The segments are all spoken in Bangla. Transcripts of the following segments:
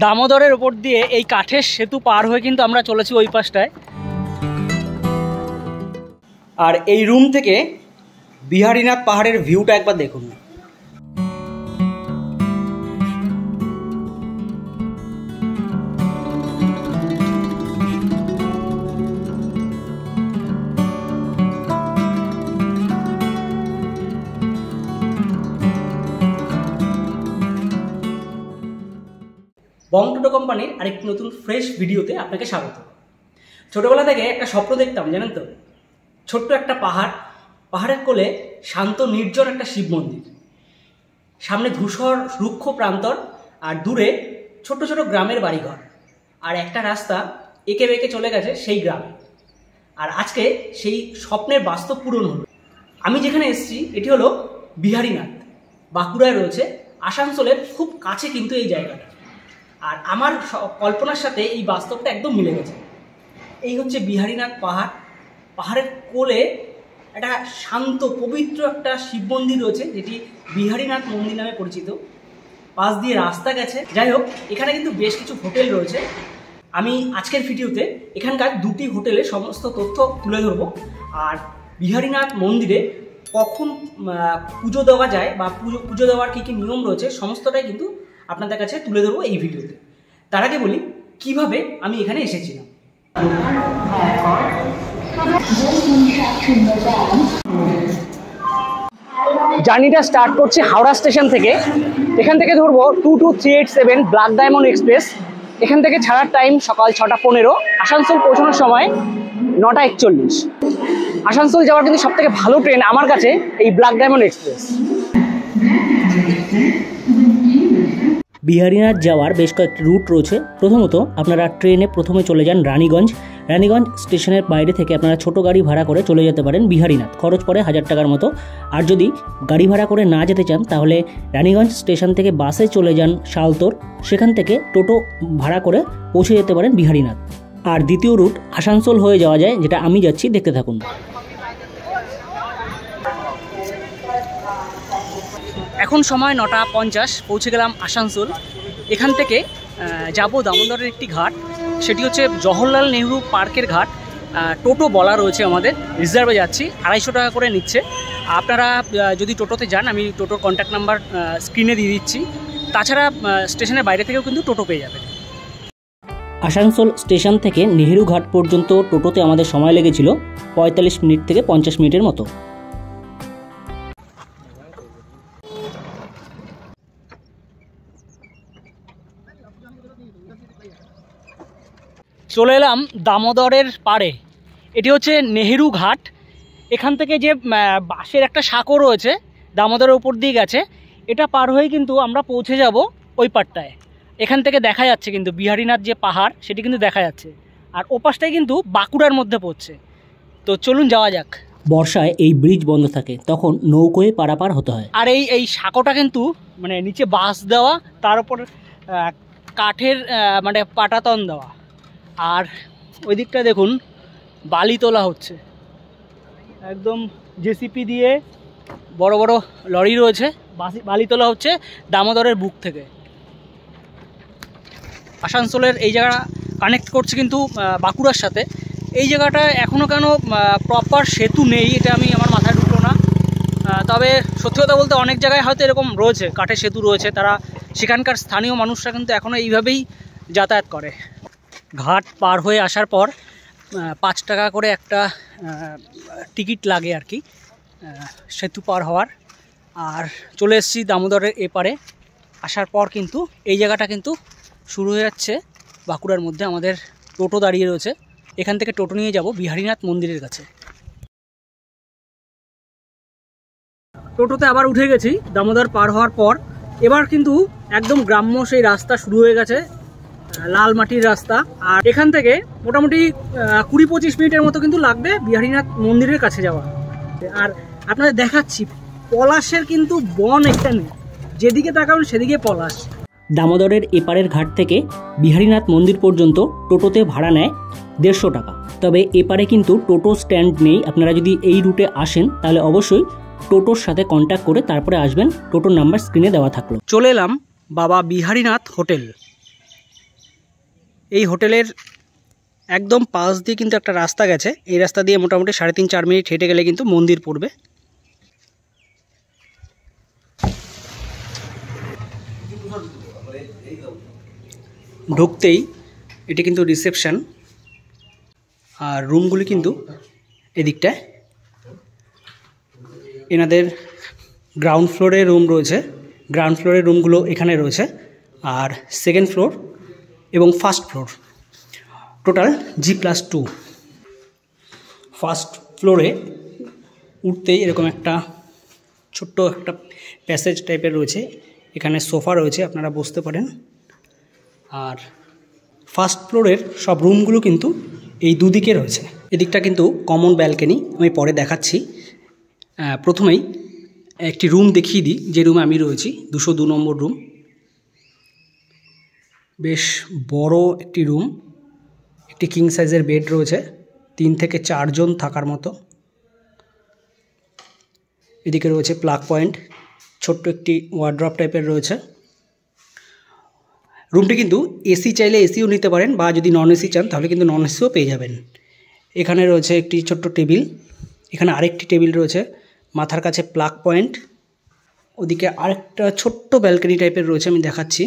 দামোদরের ওপর দিয়ে এই কাঠের সেতু পার হয়ে কিন্তু আমরা চলেছি ওই পাশটায়। আর এই রুম থেকে বিহারীনাথ পাহাড়ের ভিউটা একবার দেখুন। বং টোটো কোম্পানির আরেকটি নতুন ফ্রেশ ভিডিওতে আপনাকে স্বাগত। ছোটবেলা থেকে একটা স্বপ্ন দেখতাম, জানেন তো, ছোট্ট একটা পাহাড়ের কোলে শান্ত নির্জন একটা শিব মন্দির, সামনে ধূসর রুক্ষ প্রান্তর, আর দূরে ছোট ছোট গ্রামের বাড়িঘর, আর একটা রাস্তা এঁকে বেঁকে চলে গেছে সেই গ্রামে। আর আজকে সেই স্বপ্নের বাস্তব পূরণ হলো। আমি যেখানে এসেছি এটি হলো বিহারীনাথ, বাঁকুড়ায় রয়েছে, আসানসোলের খুব কাছে কিন্তু এই জায়গাটা। আর আমার কল্পনার সাথে এই বাস্তবটা একদম মিলে গেছে। এই হচ্ছে বিহারীনাথ পাহাড়। পাহাড়ের কোলে একটা শান্ত পবিত্র একটা শিব মন্দির রয়েছে, যেটি বিহারীনাথ মন্দির নামে পরিচিত। পাশ দিয়ে রাস্তা গেছে। যাই হোক, এখানে কিন্তু বেশ কিছু হোটেল রয়েছে। আমি আজকের ভিডিওতে এখানকার দুটি হোটেলের সমস্ত তথ্য তুলে ধরবো। আর বিহারীনাথ মন্দিরে কখন পুজো দেওয়া যায় বা পুজো দেওয়ার কী কী নিয়ম রয়েছে সমস্তটাই কিন্তু আপনাদের কাছে তুলে ধরবো এই ভিডিওতে। তার আগে বলি কিভাবে আমি এখানে এসেছিলাম। জার্নিটা স্টার্ট করছে হাওড়া স্টেশন থেকে। এখান থেকে ধরবো 22387 ব্ল্যাক ডায়মন্ড এক্সপ্রেস। এখান থেকে ছাড়ার টাইম সকাল 6:15। আসানসোল পৌঁছানোর সময় 9:41। আসানসোল যাওয়ার কিন্তু সব থেকে ভালো ট্রেন আমার কাছে এই ব্ল্যাক ডায়মন্ড এক্সপ্রেস। বিহারীনাথ যাওয়ার বেশ কয়েকটি রুট রয়েছে। প্রথমত আপনারা ট্রেনে প্রথমে চলে যান রানীগঞ্জ স্টেশনের বাইরে থেকে আপনারা ছোট গাড়ি ভাড়া করে চলে যেতে পারেন বিহারীনাথ। খরচ পড়ে 1000 টাকার মতো। আর যদি গাড়ি ভাড়া করে না যেতে চান তাহলে রানীগঞ্জ স্টেশন থেকে বাসে চলে যান শালতোর, সেখান থেকে টোটো ভাড়া করে পৌঁছে যেতে পারেন বিহারীনাথ। আর দ্বিতীয় রুট আসানসোল হয়ে যাওয়া যায়, যেটা আমি যাচ্ছি, দেখতে থাকুন। এখন সময় 9:50, পৌঁছে গেলাম আসানসোল। এখান থেকে যাব দামোদরের একটি ঘাট, সেটি হচ্ছে জওহরলাল নেহরু পার্কের ঘাট। টোটো বলা রয়েছে আমাদের, রিজার্ভে যাচ্ছি, 250 টাকা করে নিচ্ছে। আপনারা যদি টোটোতে যান, আমি টোটোর কন্ট্যাক্ট নাম্বার স্ক্রিনে দিয়ে দিচ্ছি। তাছাড়া স্টেশনের বাইরে থেকেও কিন্তু টোটো পেয়ে যাবেন। আসানসোল স্টেশন থেকে নেহেরু ঘাট পর্যন্ত টোটোতে আমাদের সময় লেগেছিল 45 মিনিট থেকে 50 মিনিটের মতো। চলে এলাম দামোদরের পাড়ে। এটি হচ্ছে নেহেরু ঘাট। এখান থেকে যে বাঁশের একটা সাঁকো রয়েছে দামোদরের উপর দিয়ে গেছে, এটা পার হয়ে কিন্তু আমরা পৌঁছে যাব ওই পাড়টায়। এখান থেকে দেখা যাচ্ছে কিন্তু বিহারীনাথ যে পাহাড়, সেটি কিন্তু দেখা যাচ্ছে। আর ওপাশটাই কিন্তু বাঁকুড়ার মধ্যে পড়ছে। তো চলুন যাওয়া যাক। বর্ষায় এই ব্রিজ বন্ধ থাকে, তখন নৌকোয় পারাপার হতে হয়। আর এই সাঁকোটা কিন্তু মানে নিচে বাঁশ দেওয়া, তার উপর কাঠের মানে পাটাতন দেওয়া। আর ওই দিকটা দেখুন বালি তোলা হচ্ছে, একদম জেসিপি দিয়ে বড় বড় লরি রয়েছে, বালি তোলা হচ্ছে দামোদরের বুক থেকে। আসানসোলের এই জায়গা কানেক্ট করছে কিন্তু বাঁকুড়ার সাথে। এই জায়গাটা এখনও কেন প্রপার সেতু নেই, এটা আমার মাথায় ঢুকলো না। তবে সত্যি কথা বলতে অনেক জায়গায় হয়তো এরকম রয়েছে, কাঠের সেতু রয়েছে, তারা সেখানকার স্থানীয় মানুষরা কিন্তু এখনও এইভাবেই যাতায়াত করে। ঘাট পার হয়ে আসার পর 5 টাকা করে একটা টিকিট লাগে আর কি সেতু পার হওয়ার। আর চলে এসেছি দামোদরের এপারে। আসার পর কিন্তু এই জায়গাটা কিন্তু শুরু হয়ে যাচ্ছে বাঁকুড়ার মধ্যে। আমাদের টোটো দাঁড়িয়ে রয়েছে, এখান থেকে টোটো নিয়ে যাব বিহারীনাথ মন্দিরের কাছে। টোটোতে আবার উঠে গেছি দামোদর পার হওয়ার পর। এবার কিন্তু একদম গ্রাম্য সেই রাস্তা শুরু হয়ে গেছে, লাল মাটির রাস্তা। আর এখান থেকে মোটামুটি 20-25 মিনিটের মতো কিন্তু লাগবে বিহারীনাথ মন্দিরের কাছে যাওয়া। আর আপনাদের দেখাচ্ছি পলাশের কিন্তু বন এখানে, যেদিকে তাকাবেন সেদিকে পলাশ। দামোদরের এপারের ঘাট থেকে বিহারীনাথ মন্দির পর্যন্ত টোটোতে ভাড়া নেয় 150 টাকা। তবে এপারে কিন্তু টোটো স্ট্যান্ড নেই। আপনারা যদি এই রুটে আসেন তাহলে অবশ্যই টোটোর সাথে কন্ট্যাক্ট করে তারপরে আসবেন। টোটোর নাম্বার স্ক্রিনে দেওয়া থাকলো। চলে এলাম বাবা বিহারীনাথ হোটেল। এই হোটেলের একদম পাশ দিয়ে কিন্তু একটা রাস্তা গেছে, এই রাস্তা দিয়ে মোটামুটি 3.5-4 মিনিট হেঁটে গেলে কিন্তু মন্দির পড়বে। ঢুকতেই এটি কিন্তু রিসেপশন, আর রুমগুলি কিন্তু এদিকটায়। এনাদের গ্রাউন্ড ফ্লোরে রুম রয়েছে, গ্রাউন্ড ফ্লোরের রুমগুলো এখানে রয়েছে, আর সেকেন্ড ফ্লোর এবং first floor total G+2। First ফ্লোরে উঠতেই এরকম একটা ছোট্ট একটা প্যাসেজ টাইপের রয়েছে, এখানে সোফা রয়েছে, আপনারা বসতে পারেন। আর ফার্স্ট ফ্লোরের সব রুমগুলো কিন্তু এই দুদিকে রয়েছে। এদিকটা কিন্তু কমন ব্যালকনি, আমি পরে দেখাচ্ছি। প্রথমেই একটি রুম দেখিয়ে দিই, যে রুমে আমি রয়েছি, 202 নম্বর রুম। বেশ বড় একটি রুম, একটি কিং সাইজের বেড রয়েছে, 3 থেকে 4 জন থাকার মতো। এদিকে রয়েছে প্লাগ পয়েন্ট, ছোট্ট একটি ওয়ার্ড্রপ টাইপের রয়েছে। রুমটি কিন্তু এসি চাইলে এসিও নিতে পারেন, বা যদি নন এসি চান তাহলে কিন্তু নন এসিও পেয়ে যাবেন। এখানে রয়েছে একটি ছোট্ট টেবিল, এখানে আরেকটি টেবিল রয়েছে, মাথার কাছে প্লাগ পয়েন্ট। ওদিকে আরেকটা ছোট্ট ব্যালকনি টাইপের রয়েছে, আমি দেখাচ্ছি।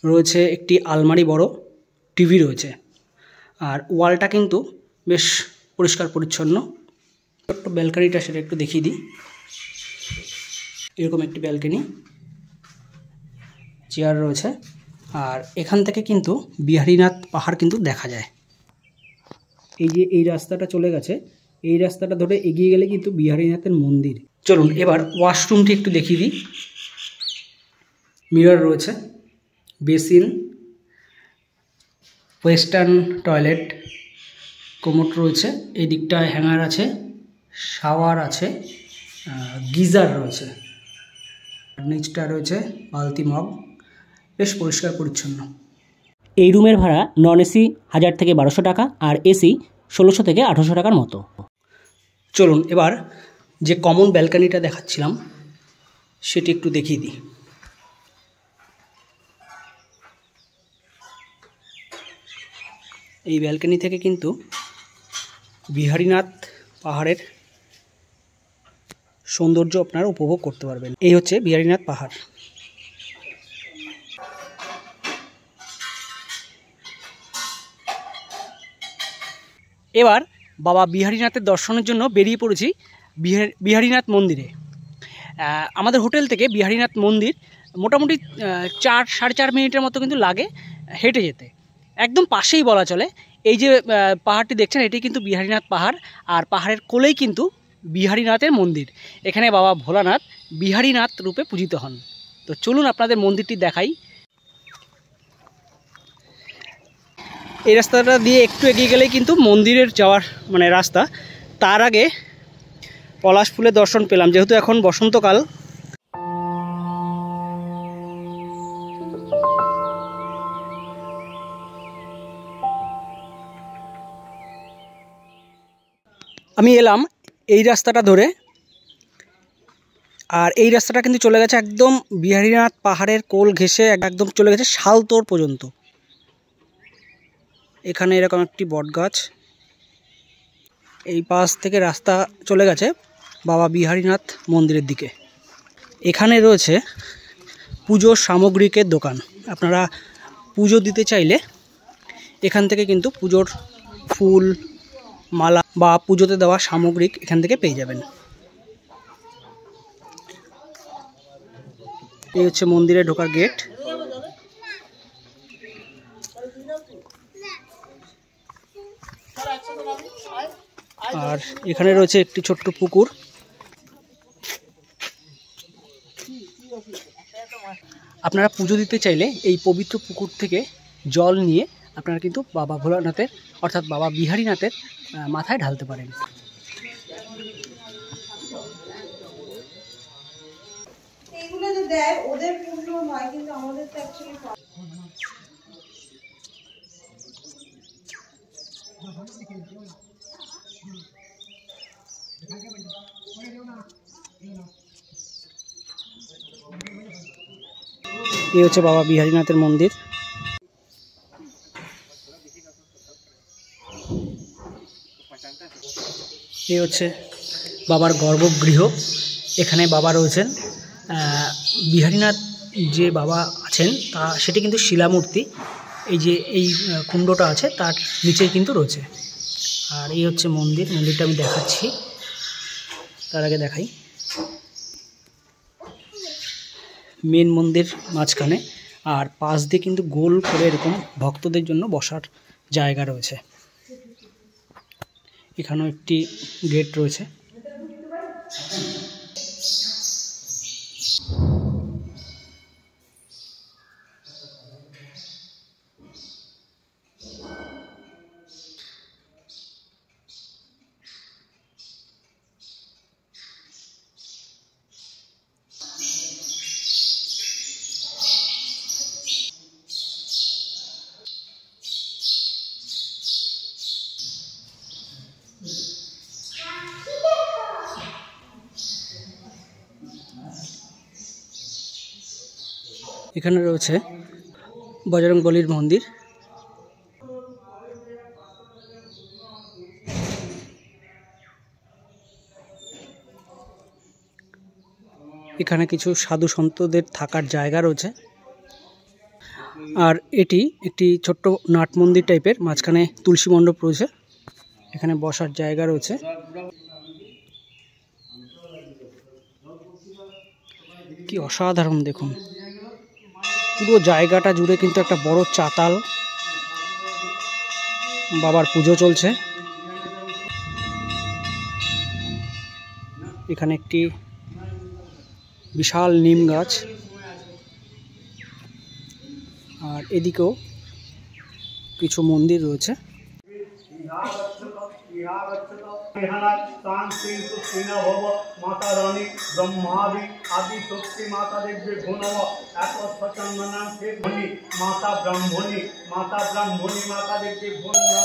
রয়েছে একটি আলমারি, বড় টিভি রয়েছে, আর ওয়ালটা কিন্তু বেশ পরিষ্কার পরিচ্ছন্ন। ছোট্ট ব্যালকনিটা সেটা একটু দেখিয়ে দিই। এরকম একটি ব্যালকনি, চেয়ার রয়েছে, আর এখান থেকে কিন্তু বিহারীনাথ পাহাড় কিন্তু দেখা যায়। এই যে এই রাস্তাটা চলে গেছে, এই রাস্তাটা ধরে এগিয়ে গেলে কিন্তু বিহারীনাথের মন্দির। চলুন এবার ওয়াশরুমটি একটু দেখিয়ে দিই। মিরর রয়েছে, বেসিন, ওয়েস্টার্ন টয়লেট, কোমোড রয়েছে, এই দিকটায় হ্যাঙ্গার আছে, শাওয়ার আছে, গিজার রয়েছে, নিচটা রয়েছে বালতি মগ, বেশ পরিষ্কার পরিচ্ছন্ন। এই রুমের ভাড়া নন এসি 1000 থেকে 1200 টাকা, আর এসি 1600 থেকে 1800 টাকার মতো। চলুন এবার যে কমন ব্যালকনিটা দেখাচ্ছিলাম সেটি একটু দেখিয়ে দিই। এই ব্যালকনি থেকে কিন্তু বিহারীনাথ পাহাড়ের সৌন্দর্য আপনারা উপভোগ করতে পারবেন। এই হচ্ছে বিহারীনাথ পাহাড়। এবার বাবা বিহারীনাথের দর্শনের জন্য বেরিয়ে পড়েছি বিহারীনাথ মন্দিরে। আমাদের হোটেল থেকে বিহারীনাথ মন্দির মোটামুটি 4-4.5 মিনিটের মতো কিন্তু লাগে হেঁটে যেতে, একদম পাশেই বলা চলে। এই যে পাহাড়টি দেখছেন, এটি কিন্তু বিহারীনাথ পাহাড়, আর পাহাড়ের কোলেই কিন্তু বিহারীনাথের মন্দির। এখানে বাবা ভোলানাথ বিহারীনাথ রূপে পূজিত হন। তো চলুন আপনাদের মন্দিরটি দেখাই। এই রাস্তাটা দিয়ে একটু এগিয়ে গেলেই কিন্তু মন্দিরের যাওয়ার রাস্তা। তার আগে পলাশ ফুলের দর্শন পেলাম, যেহেতু এখন বসন্তকাল। আমি এলাম এই রাস্তাটা ধরে, আর এই রাস্তাটা কিন্তু চলে গেছে একদম বিহারীনাথ পাহাড়ের কোল ঘেঁষে, একদম চলে গেছে শালতোড় পর্যন্ত। এখানে এরকম একটি বট গাছ, এই পাশ থেকে রাস্তা চলে গেছে বাবা বিহারীনাথ মন্দিরের দিকে। এখানে রয়েছে পুজোর সামগ্রিকের দোকান, আপনারা পুজো দিতে চাইলে এখান থেকে কিন্তু পুজোর ফুল, মালা বা পুজোতে দেওয়া সামগ্রিক এখান থেকে পেয়ে যাবেন। এই হচ্ছে মন্দিরে ঢোকার গেট। আর এখানে রয়েছে একটি ছোট্ট পুকুর। আপনারা পুজো দিতে চাইলে এই পবিত্র পুকুর থেকে জল নিয়ে আপনারা কিন্তু বাবা ভোলানাথের অর্থাৎ বাবা বিহারীনাথের মাথায় ঢালতে পারেন। এইগুলো যে দেয় ওদের পূর্ণ হয়, কিন্তু আমাদের তো অ্যাকচুয়ালি এই হচ্ছে বাবা বিহারীনাথের মন্দির। এই হচ্ছে বাবার গর্ভগৃহ। এখানে বাবা রয়েছেন। বিহারীনাথ যে বাবা আছেন সেটি কিন্তু শিলামূর্তি। এই যে এই কুণ্ডটা আছে তার নিচেই কিন্তু রয়েছে। আর এই হচ্ছে মন্দিরটা আমি দেখাচ্ছি। তার আগে দেখাই, মেন মন্দির মাঝখানে, আর পাশ দিয়ে কিন্তু গোল করে এরকম ভক্তদের জন্য বসার জায়গা রয়েছে। এখানেও একটি গেট রয়েছে। এখানে রয়েছে বজরংবলীর মন্দির। এখানে কিছু সাধু সন্তদের থাকার জায়গা রয়েছে। আর এটি একটি ছোট্ট নাট মন্দির টাইপের, মাঝখানে তুলসী মণ্ডপ রয়েছে। এখানে বসার জায়গা রয়েছে। কি অসাধারণ দেখুন, পুরো জায়গাটা জুড়ে কিন্তু একটা বড় চাতাল। বাবার পুজো চলছে। এখানে একটি বিশাল নিম গাছ, আর এদিকেও কিছু মন্দির রয়েছে। माता रानी ब्रह्मादि आदि शक्ति माता देवी गुणव एक सचंदना से भनी माता ब्रह्मणी माता देवी गुणव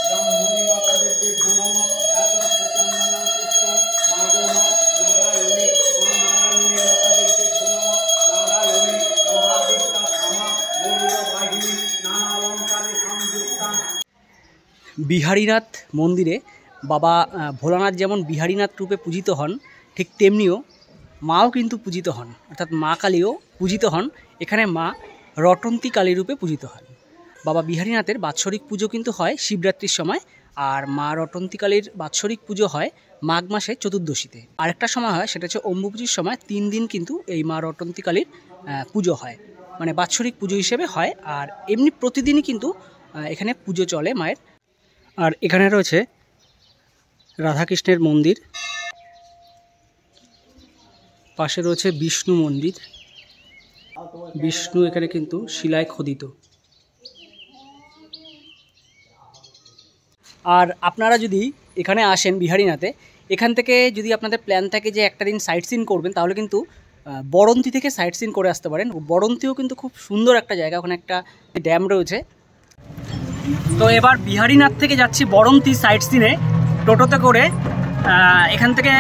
ब्रह्मणी माता देवी गुणव एक सचंदना पुष्प माधव नारायणी नारायणी माता देवी गुणव नारायणी महादित्या क्षमा गौरव वाहिनी नाना अलंकारे संयुक्ता। বিহারীনাথ মন্দিরে বাবা ভোলানাথ যেমন বিহারীনাথ রূপে পূজিত হন, ঠিক তেমনিও মাও কিন্তু পূজিত হন, অর্থাৎ মা কালীও পূজিত হন। এখানে মা রটন্তী কালী রূপে পূজিত হন। বাবা বিহারীনাথের বাৎসরিক পুজো কিন্তু হয় শিবরাত্রির সময়, আর মা রটন্তী কালীর বাৎসরিক পুজো হয় মাঘ মাসে চতুর্দশীতে। আরেকটা সময় হয়, সেটা হচ্ছে অম্বুপুজোর সময় 3 দিন কিন্তু এই মা রটন্তী কালীর পুজো হয়, মানে বাৎসরিক পুজো হিসেবে হয়। আর এমনি প্রতিদিনই কিন্তু এখানে পুজো চলে মায়ের। আর এখানে রয়েছে রাধাকৃষ্ণের মন্দির, পাশে রয়েছে বিষ্ণু মন্দির। বিষ্ণু এখানে কিন্তু শিলায় খোদিত। আর আপনারা যদি এখানে আসেন বিহারীনাথে, এখান থেকে যদি আপনাদের প্ল্যান থাকে যে একটা দিন সাইট সিন করবেন, তাহলে কিন্তু বড়ন্তি থেকে সাইট সিন করে আসতে পারেন। বড়ন্তিও কিন্তু খুব সুন্দর একটা জায়গা, ওখানে একটা ড্যাম রয়েছে। তো এবার বিহারীনাথ থেকে যাচ্ছি বড়ন্তি সাইট সিনে টোটোতে করে। এখান থেকে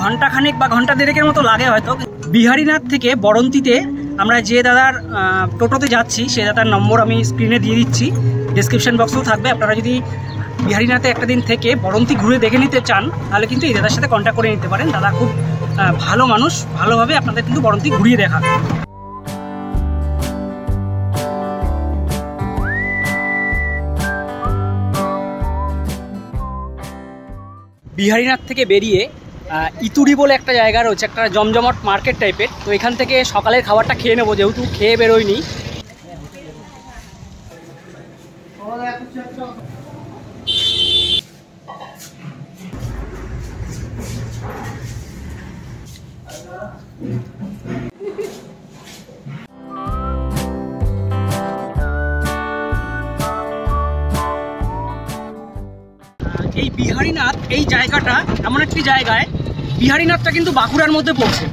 ঘন্টাখানেক বা ঘন্টা দেড়েকের মতো লাগে হয়তো। বিহারীনাথ থেকে বড়ন্তিতে আমরা যে দাদার টোটোতে যাচ্ছি, সে দাদার নম্বর আমি স্ক্রিনে দিয়ে দিচ্ছি, ডেসক্রিপশন বক্সেও থাকবে। আপনারা যদি বিহারীনাথে একটা দিন থেকে বড়ন্তি ঘুরে দেখে নিতে চান, তাহলে কিন্তু এই দাদার সাথে কন্ট্যাক্ট করে নিতে পারেন। দাদা খুব ভালো মানুষ, ভালোভাবে আপনাদের কিন্তু বড়ন্তি ঘুরিয়ে দেখাবে। বিহারীনাথ থেকে বেরিয়ে ইতুড়ি বলে একটা জায়গা রয়েছে, একটা জমজমাট মার্কেট টাইপের। তো এখান থেকে সকালের খাবারটা খেয়ে নেবো, যেহেতু খেয়ে বেরোয়নি। এই বিহারীনাথ এই জায়গাটা এমন একটি জায়গায়, বিহারীনাথটা কিন্তু বাঁকুড়ার মধ্যে পড়ছে।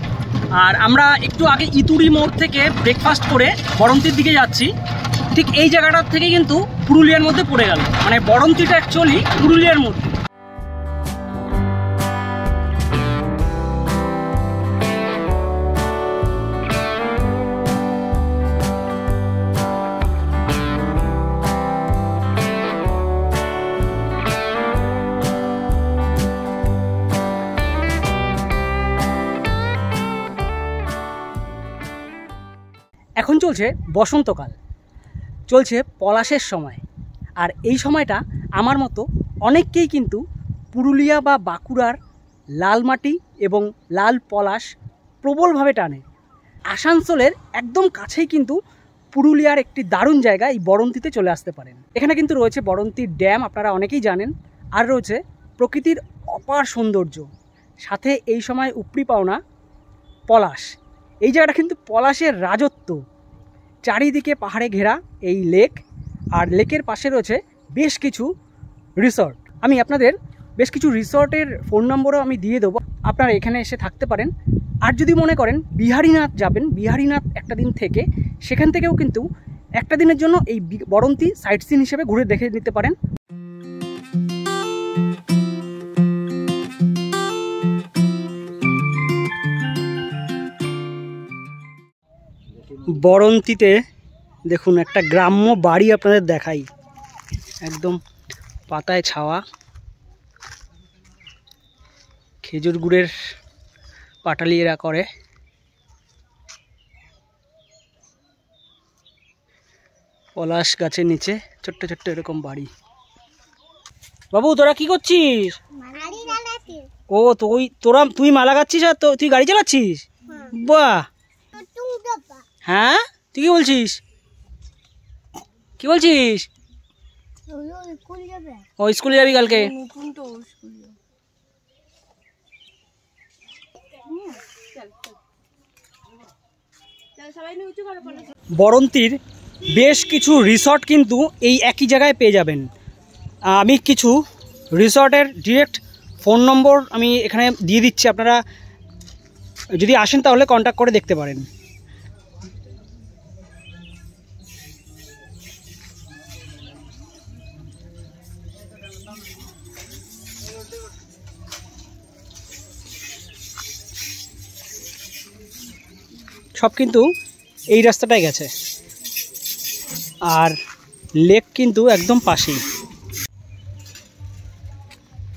আর আমরা একটু আগে ইতুড়ি মোড় থেকে ব্রেকফাস্ট করে বড়ন্তির দিকে যাচ্ছি। ঠিক এই জায়গাটার থেকে কিন্তু পুরুলিয়ার মধ্যে পড়ে গেল, মানে বড়ন্তিটা অ্যাকচুয়ালি পুরুলিয়ার মধ্যে। এখন চলছে বসন্তকাল, চলছে পলাশের সময়। আর এই সময়টা আমার মতো অনেককেই কিন্তু পুরুলিয়া বা বাঁকুড়ার লাল মাটি এবং লাল পলাশ প্রবলভাবে টানে। আসানসোলের একদম কাছেই কিন্তু পুরুলিয়ার একটি দারুণ জায়গা, এই বরন্তিতে চলে আসতে পারেন। এখানে কিন্তু রয়েছে বরন্তি ড্যাম, আপনারা অনেকেই জানেন, আর রয়েছে প্রকৃতির অপার সৌন্দর্য, সাথে এই সময় উপরি পাওনা পলাশ। এই জায়গাটা কিন্তু পলাশের রাজত্ব। চারিদিকে পাহাড়ে ঘেরা এই লেক, আর লেকের পাশে রয়েছে বেশ কিছু রিসর্ট। আমি আপনাদের বেশ কিছু রিসর্টের ফোন নম্বরও আমি দিয়ে দেবো, আপনারা এখানে এসে থাকতে পারেন। আর যদি মনে করেন বিহারীনাথ যাবেন, বিহারীনাথ একটা দিন থেকে সেখান থেকেও কিন্তু একটা দিনের জন্য এই বরন্তি সাইট সিন হিসেবে ঘুরে দেখে নিতে পারেন। বরন্তিতে দেখুন একটা গ্রাম্য বাড়ি আপনাদের দেখাই, একদম পাতায় ছাওয়া, খেজুর গুড়ের পাটালি এরা করে। পলাশ গাছের নিচে ছোট্ট ছোট্ট এরকম বাড়ি। বাবু তোরা কি করছিস? ও তুই মালা গাচ্ছিস আর তুই গাড়ি চালাচ্ছিস? বাহ, হ্যাঁ তুই কি বলছিস? কি বলছিস? ও স্কুলে যাবি কালকে? বরন্তির বেশ কিছু রিসর্ট কিন্তু এই একই জায়গায় পেয়ে যাবেন। আমি কিছু রিসর্টের ডিরেক্ট ফোন নম্বর আমি এখানে দিয়ে দিচ্ছি, আপনারা যদি আসেন তাহলে কন্ট্যাক্ট করে দেখতে পারেন। সব কিন্তু এই রাস্তাটায় গেছে, আর লেক কিন্তু একদম পাশেই।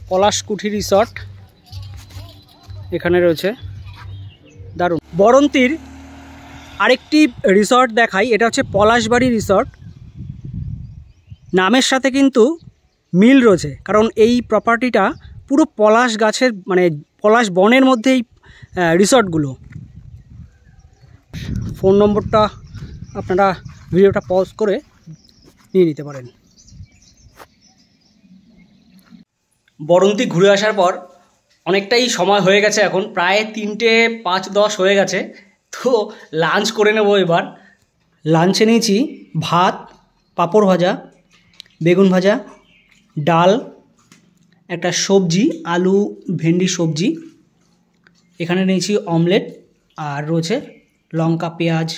পলাশকুঠি রিসর্ট এখানে রয়েছে, দারুণ। বরন্তির আরেকটি রিসর্ট দেখাই, এটা হচ্ছে পলাশবাড়ি রিসর্ট। নামের সাথে কিন্তু মিল রয়েছে, কারণ এই প্রপার্টিটা পুরো পলাশ গাছের মানে পলাশ বনের মধ্যেই রিসর্টগুলো। ফোন নম্বরটা আপনারা ভিডিওটা পজ করে নিয়ে নিতে পারেন। বরন্তি ঘুরে আসার পর অনেকটাই সময় হয়ে গেছে, এখন প্রায় 3:05 হয়ে গেছে। তো লাঞ্চ করে নেব এবার। লাঞ্চে নিয়েছি ভাত, পাঁপড় ভাজা, বেগুন ভাজা, ডাল, একটা সবজি আলু ভেন্ডি সবজি, এখানে নিয়েছি অমলেট, আর রয়েছে লঙ্কা পেঁয়াজ।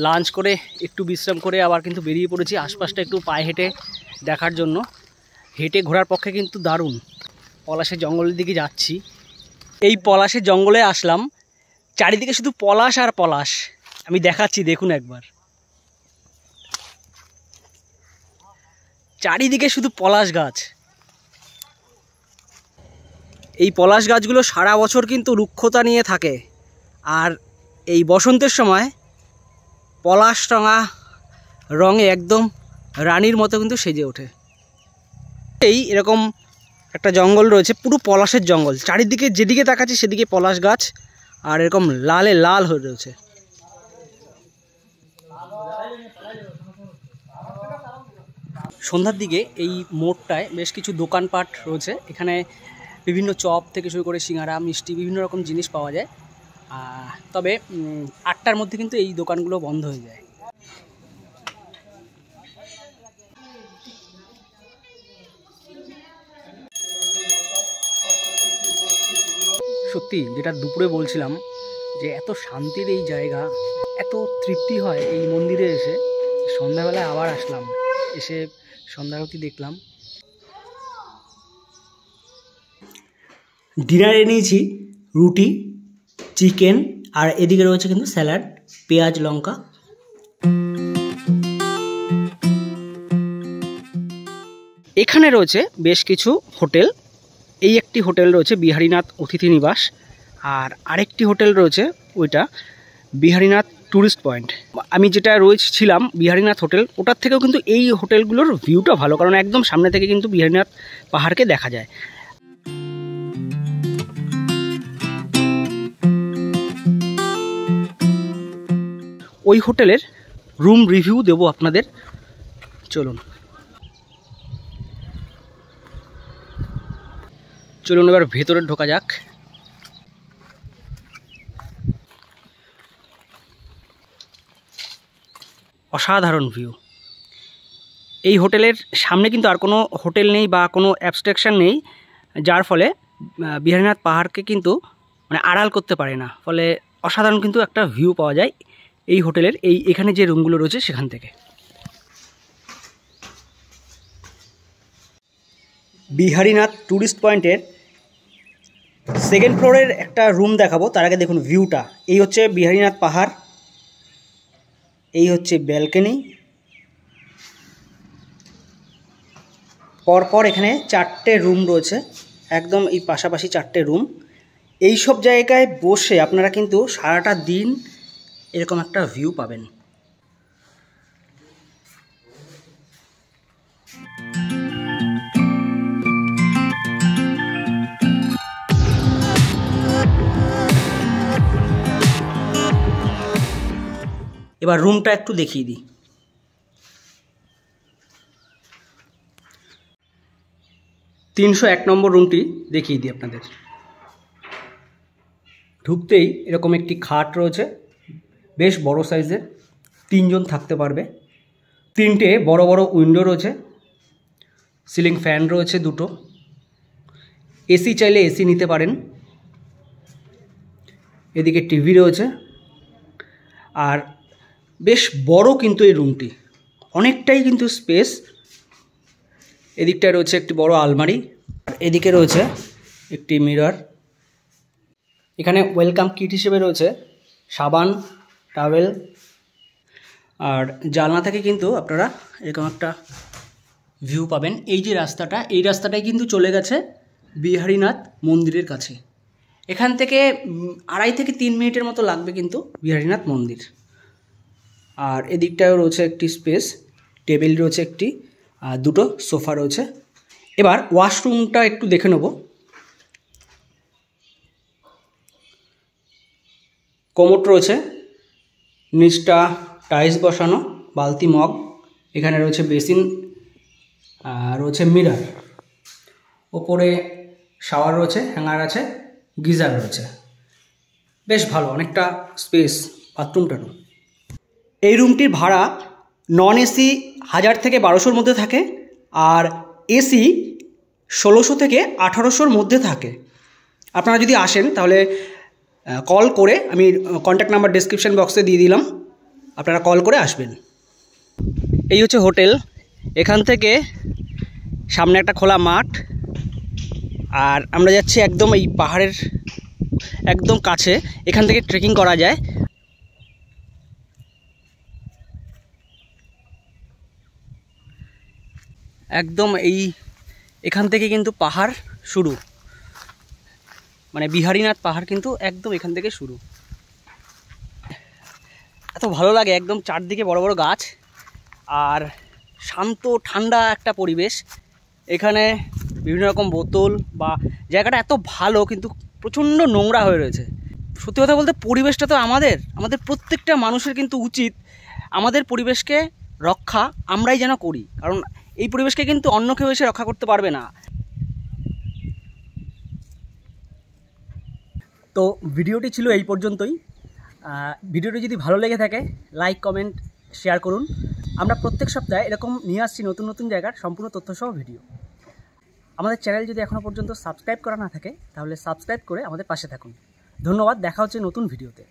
লাঞ্চ করে একটু বিশ্রাম করে আবার কিন্তু বেরিয়ে পড়েছি আশপাশটা একটু পায়ে হেঁটে দেখার জন্য। হেঁটে ঘোরার পক্ষে কিন্তু দারুণ। পলাশের জঙ্গলের দিকে যাচ্ছি। এই পলাশের জঙ্গলে আসলাম, চারিদিকে শুধু পলাশ আর পলাশ। আমি দেখাচ্ছি, দেখুন একবার, চারিদিকে শুধু পলাশ গাছ। এই পলাশ গাছগুলো সারা বছর কিন্তু রুক্ষতা নিয়ে থাকে, আর এই বসন্তের সময় পলাশ রঙা রঙে একদম রানীর মতো কিন্তু সেজে ওঠে। এই এরকম একটা জঙ্গল রয়েছে, পুরো পলাশের জঙ্গল, চারিদিকে যেদিকে তাকাচ্ছি সেদিকে পলাশ গাছ, আর এরকম লালে লাল হয়ে রয়েছে। সন্ধ্যার দিকে এই মোড়টায় বেশ কিছু দোকানপাট রয়েছে, এখানে বিভিন্ন চপ থেকে শুরু করে সিঙ্গারা মিষ্টি বিভিন্ন রকম জিনিস পাওয়া যায়। তবে 8টার মধ্যে কিন্তু এই দোকানগুলো বন্ধ হয়ে যায়। সত্যি যেটা দুপুরে বলছিলাম যে এত শান্তির এই জায়গা, এত তৃপ্তি হয় এই মন্দিরে এসে। সন্ধ্যাবেলায় আবার আসলাম, এসে সন্ধ্যারতি দেখলাম। ডিনারে নিয়েছি রুটি, চিকেন, আর এদিকে রয়েছে কিন্তু স্যালাড, পেঁয়াজ লঙ্কা। এখানে রয়েছে বেশ কিছু হোটেল। এই একটি হোটেল রয়েছে বিহারীনাথ অতিথি নিবাস, আর আরেকটি হোটেল রয়েছে ওইটা বিহারীনাথ ট্যুরিস্ট পয়েন্ট। আমি যেটা ছিলাম বিহারীনাথ হোটেল, ওটার থেকেও কিন্তু এই হোটেলগুলোর ভিউটা ভালো, কারণ একদম সামনে থেকে কিন্তু বিহারীনাথ পাহাড়কে দেখা যায়। ওই হোটেলের রুম রিভিউ দেবো আপনাদের, চলুন এবার ভেতরে ঢোকা যাক। অসাধারণ ভিউ। এই হোটেলের সামনে কিন্তু আর কোনো হোটেল নেই বা কোনো অ্যাবস্ট্রাকশন নেই, যার ফলে বিহারীনাথ পাহাড়কে কিন্তু মানে আড়াল করতে পারে না, ফলে অসাধারণ কিন্তু একটা ভিউ পাওয়া যায় এই হোটেলের এখানে যে রুমগুলো রয়েছে সেখান থেকে। বিহারীনাথ ট্যুরিস্ট পয়েন্টের সেকেন্ড ফ্লোরের একটা রুম দেখাবো, তার আগে দেখুন ভিউটা। এই হচ্ছে বিহারীনাথ পাহাড়, এই হচ্ছে ব্যালকনি, পরপর এখানে 4টে রুম রয়েছে, একদম এই পাশাপাশি 4টে রুম। এই সব জায়গায় বসে আপনারা কিন্তু সারাটা দিন এরকম একটা ভিউ পাবেন। এবার রুমটা একটু দেখিয়ে দিই। 301 নম্বর রুমটি দেখিয়ে দিই আপনাদের। ঢুকতেই এরকম একটি খাট রয়েছে, বেশ বড় সাইজের, 3 জন থাকতে পারবে। 3টে বড় বড় উইন্ডো রয়েছে, সিলিং ফ্যান রয়েছে 2টো, এসি চাইলে এসি নিতে পারেন। এদিকে টিভি রয়েছে, আর বেশ বড় কিন্তু এই রুমটি, অনেকটাই কিন্তু স্পেস। এদিকটায় রয়েছে একটি বড় আলমারি, এদিকে রয়েছে একটি মিরর। এখানে ওয়েলকাম কিট হিসেবে রয়েছে সাবান, টাওয়েল, আর জানলা থেকে কিন্তু আপনারা এরকম একটা ভিউ পাবেন। এই যে রাস্তাটা, এই রাস্তাটাই কিন্তু চলে গেছে বিহারীনাথ মন্দিরের কাছে। এখান থেকে 2.5 থেকে 3 মিনিটের মতো লাগবে কিন্তু বিহারীনাথ মন্দির। আর এদিকটাও রয়েছে একটি স্পেস, টেবিল রয়েছে একটি, আর 2টো সোফা রয়েছে। এবার ওয়াশরুমটা একটু দেখে নেব। কোমোড রয়েছে, নিচটা টাইলস বসানো, বালতি মগ, এখানে রয়েছে বেসিন, রয়েছে মিরর, ওপরে শাওয়ার রয়েছে, হ্যাঙ্গার আছে, গিজার রয়েছে। বেশ ভালো, অনেকটা স্পেস বাথরুমটারও। এই রুমটির ভাড়া নন এসি 1000 থেকে 1200-র মধ্যে থাকে, আর এসি 1600 থেকে 1800-র মধ্যে থাকে। আপনারা যদি আসেন তাহলে কল করে, আমি কন্ট্যাক্ট নাম্বার ডেসক্রিপশন বক্সে দিয়ে দিলাম, আপনারা কল করে আসবেন। এই হচ্ছে হোটেল, এখান থেকে সামনে একটা খোলা মাঠ, আর আমরা যাচ্ছি একদম এই পাহাড়ের একদম কাছে, এখান থেকে ট্রেকিং করা যায়। একদম এখান থেকে কিন্তু পাহাড় শুরু, মানে বিহারীনাথ পাহাড় কিন্তু একদম এখান থেকে শুরু। এত ভালো লাগে, একদম চারদিকে বড় বড় গাছ, আর শান্ত ঠান্ডা একটা পরিবেশ। এখানে বিভিন্ন রকম বোতল, বা জায়গাটা এত ভালো, কিন্তু প্রচণ্ড নোংরা হয়ে রয়েছে। সত্যি কথা বলতে পরিবেশটা তো আমাদের প্রত্যেকটা মানুষের কিন্তু উচিত আমাদের পরিবেশকে রক্ষা আমরাই যেন করি, কারণ এই পরিবেশকে কিন্তু অন্য কেউ এসে রক্ষা করতে পারবে না। তো ভিডিওটি ছিল এই পর্যন্তই। ভিডিওটি যদি ভালো লেগে থাকে লাইক, কমেন্ট, শেয়ার করুন। আমরা প্রত্যেক সপ্তাহে এরকম নিয়ে আসছি নতুন নতুন জায়গার সম্পূর্ণ তথ্যসহ ভিডিও। আমাদের চ্যানেল যদি এখনও পর্যন্ত সাবস্ক্রাইব করা না থাকে তাহলে সাবস্ক্রাইব করে আমাদের পাশে থাকুন। ধন্যবাদ, দেখা হচ্ছে নতুন ভিডিওতে।